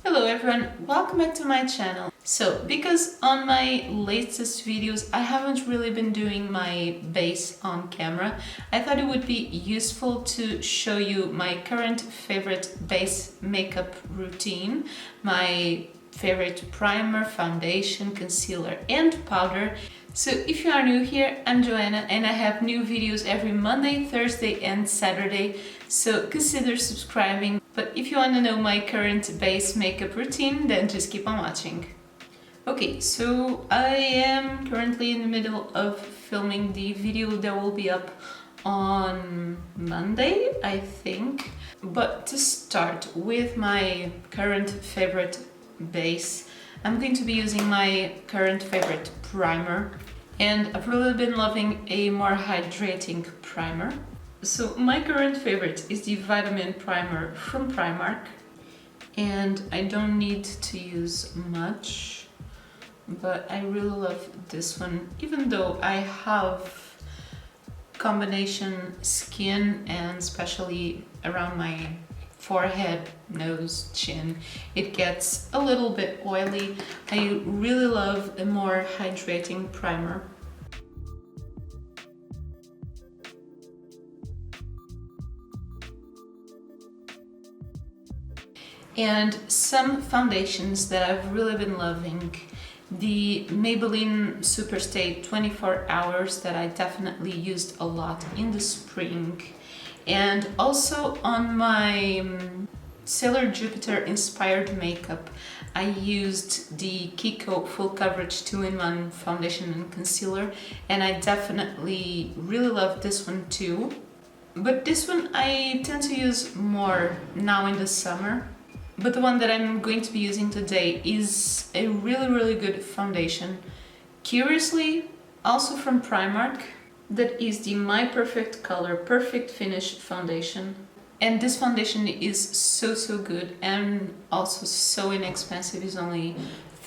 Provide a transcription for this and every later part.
Hello everyone, welcome back to my channel. So, because on my latest videos I haven't really been doing my base on camera, I thought it would be useful to show you my current favorite base makeup routine, my favorite primer, foundation, concealer and powder. So if you are new here, I'm Joanna and I have new videos every Monday, Thursday and Saturday, so consider subscribing. But if you want to know my current base makeup routine, then just keep on watching. Okay, so I am currently in the middle of filming the video that will be up on Monday, I think. But to start with my current favorite base, I'm going to be using my current favorite primer, and I've really been loving a more hydrating primer. So my current favorite is the Vitamin Primer from Primark, and I don't need to use much, but I really love this one. Even though I have combination skin, and especially around my forehead, nose, chin, it gets a little bit oily. I really love a more hydrating primer. And some foundations that I've really been loving, the Maybelline Superstay 24 Hours that I definitely used a lot in the spring. And also on my Sailor Jupiter inspired makeup, I used the Kiko Full Coverage 2-in-1 foundation and concealer, and I definitely really love this one too. But this one I tend to use more now in the summer. But the one that I'm going to be using today is a really good foundation. Curiously, also from Primark. That is the My Perfect Color Perfect Finish foundation. And this foundation is so good and also so inexpensive. It's only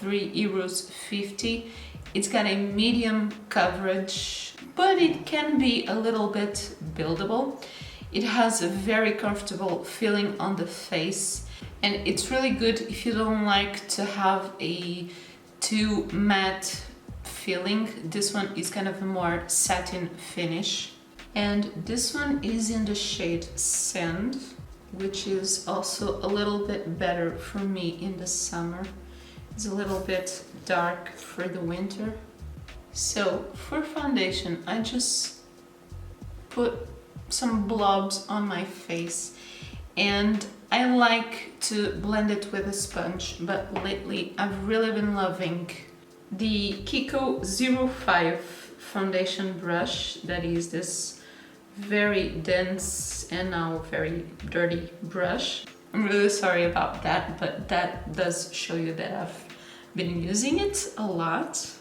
€3.50. It's got a medium coverage, but it can be a little bit buildable. It has a very comfortable feeling on the face, and it's really good if you don't like to have a too matte feeling. This one is kind of a more satin finish. And this one is in the shade Sand, which is also a little bit better for me in the summer. It's a little bit dark for the winter. So for foundation, I just put some blobs on my face, and I like to blend it with a sponge, but lately I've really been loving the Kiko 05 foundation brush. That is this very dense and now very dirty brush. I'm really sorry about that, but that does show you that I've been using it a lot.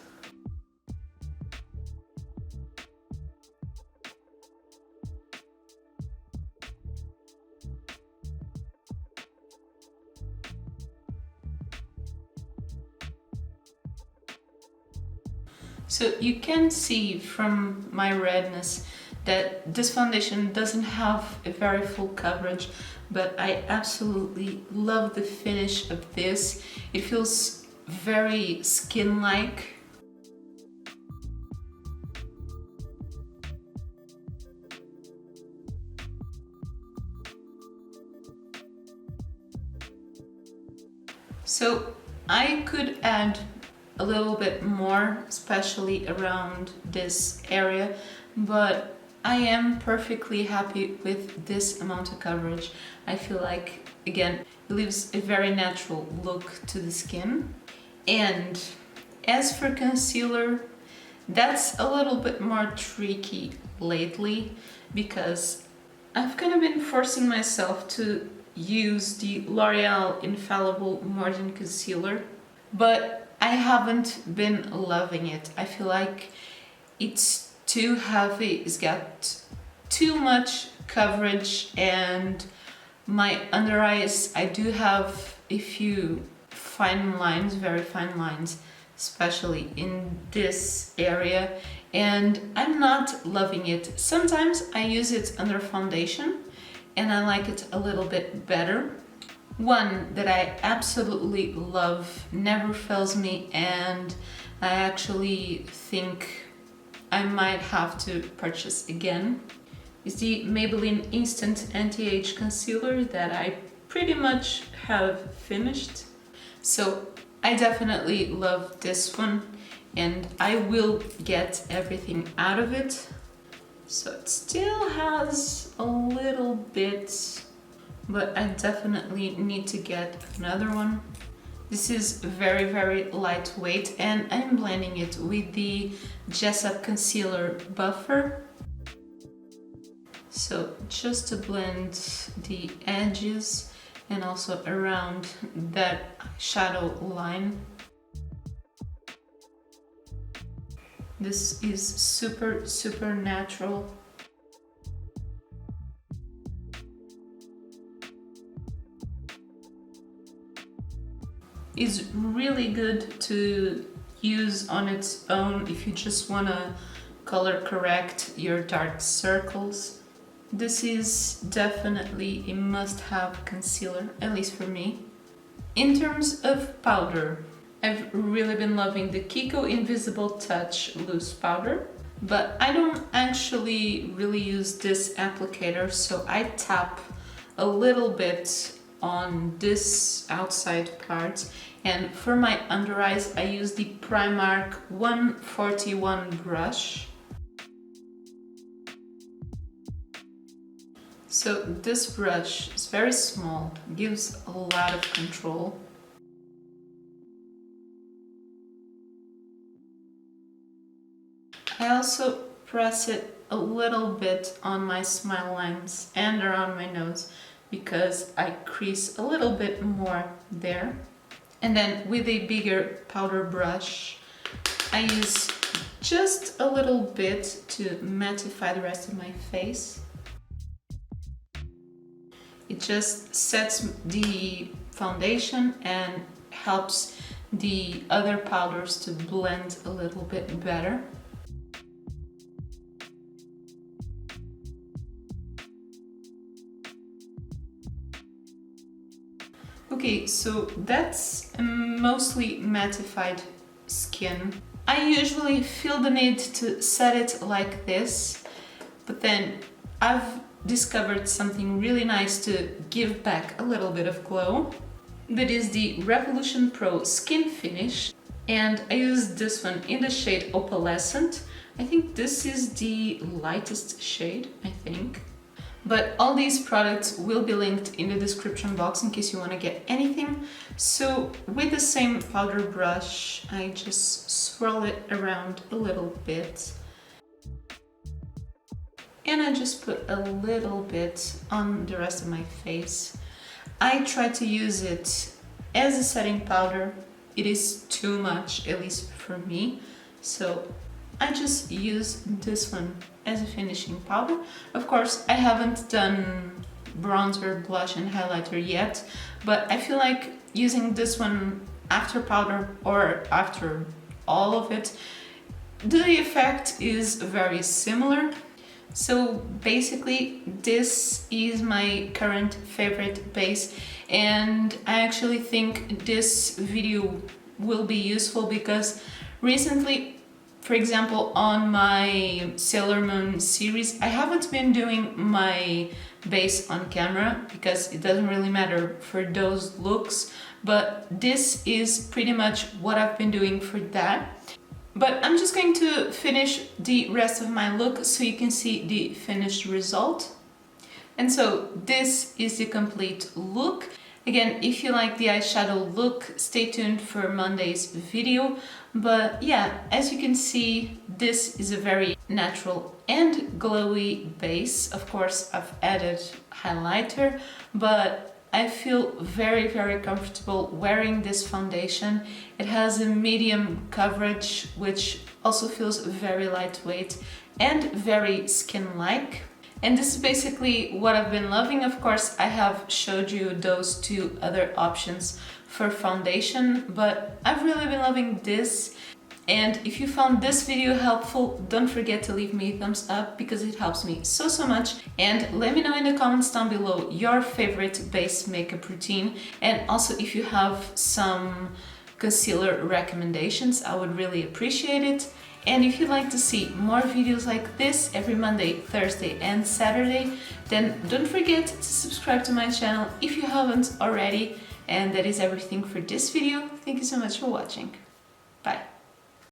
So you can see from my redness that this foundation doesn't have a very full coverage, but I absolutely love the finish of this. It feels very skin-like. So I could add a little bit more, especially around this area, but I am perfectly happy with this amount of coverage. I feel like, again, it leaves a very natural look to the skin. And as for concealer, that's a little bit more tricky lately, because I've kind of been forcing myself to use the L'Oreal Infallible Morning Concealer, but I haven't been loving it. I feel like it's too heavy, it's got too much coverage, and my under eyes, I do have a few fine lines, very fine lines, especially in this area, and I'm not loving it. Sometimes I use it under foundation and I like it a little bit better, One that I absolutely love, never fails me, and I actually think I might have to purchase again, is the Maybelline Instant Anti-Age Concealer that I pretty much have finished. So I definitely love this one, and I will get everything out of it. So it still has a little bit, but I definitely need to get another one. This is very, very lightweight, and I'm blending it with the Jessup Concealer Buffer. So just to blend the edges and also around that shadow line. This is super, super natural. It's really good to use on its own if you just want to color correct your dark circles. This is definitely a must-have concealer, at least for me. In terms of powder, I've really been loving the Kiko Invisible Touch Loose Powder, but I don't actually really use this applicator, so I tap a little bit on this outside part, and for my under eyes I use the Primark 141 brush. So this brush is very small, gives a lot of control. I also press it a little bit on my smile lines and around my nose because I crease a little bit more there. And then with a bigger powder brush, I use just a little bit to mattify the rest of my face. It just sets the foundation and helps the other powders to blend a little bit better. Okay, so that's a mostly mattified skin. I usually feel the need to set it like this, but then I've discovered something really nice to give back a little bit of glow. That is the Revolution Pro Skin Finish, and I use this one in the shade Opalescent. I think this is the lightest shade, I think. But all these products will be linked in the description box in case you want to get anything. So with the same powder brush, I just swirl it around a little bit. And I just put a little bit on the rest of my face. I try to use it as a setting powder. It is too much, at least for me. So I just use this one as a finishing powder. Of course, I haven't done bronzer, blush and highlighter yet, but I feel like using this one after powder or after all of it, the effect is very similar. So basically this is my current favorite base, and I actually think this video will be useful because recently, for example, on my Sailor Moon series, I haven't been doing my base on camera because it doesn't really matter for those looks, but this is pretty much what I've been doing for that. But I'm just going to finish the rest of my look so you can see the finished result. And so this is the complete look. Again, if you like the eyeshadow look, stay tuned for Monday's video. But yeah, as you can see, this is a very natural and glowy base. Of course, I've added highlighter, but I feel very, very comfortable wearing this foundation. It has a medium coverage, which also feels very lightweight and very skin-like. And this is basically what I've been loving. Of course, I have showed you those two other options for foundation, but I've really been loving this. And if you found this video helpful, don't forget to leave me a thumbs up because it helps me so much. And let me know in the comments down below your favorite base makeup routine, and also if you have some concealer recommendations, I would really appreciate it. And if you'd like to see more videos like this every Monday, Thursday and Saturday, then don't forget to subscribe to my channel if you haven't already. And that is everything for this video. Thank you so much for watching. Bye.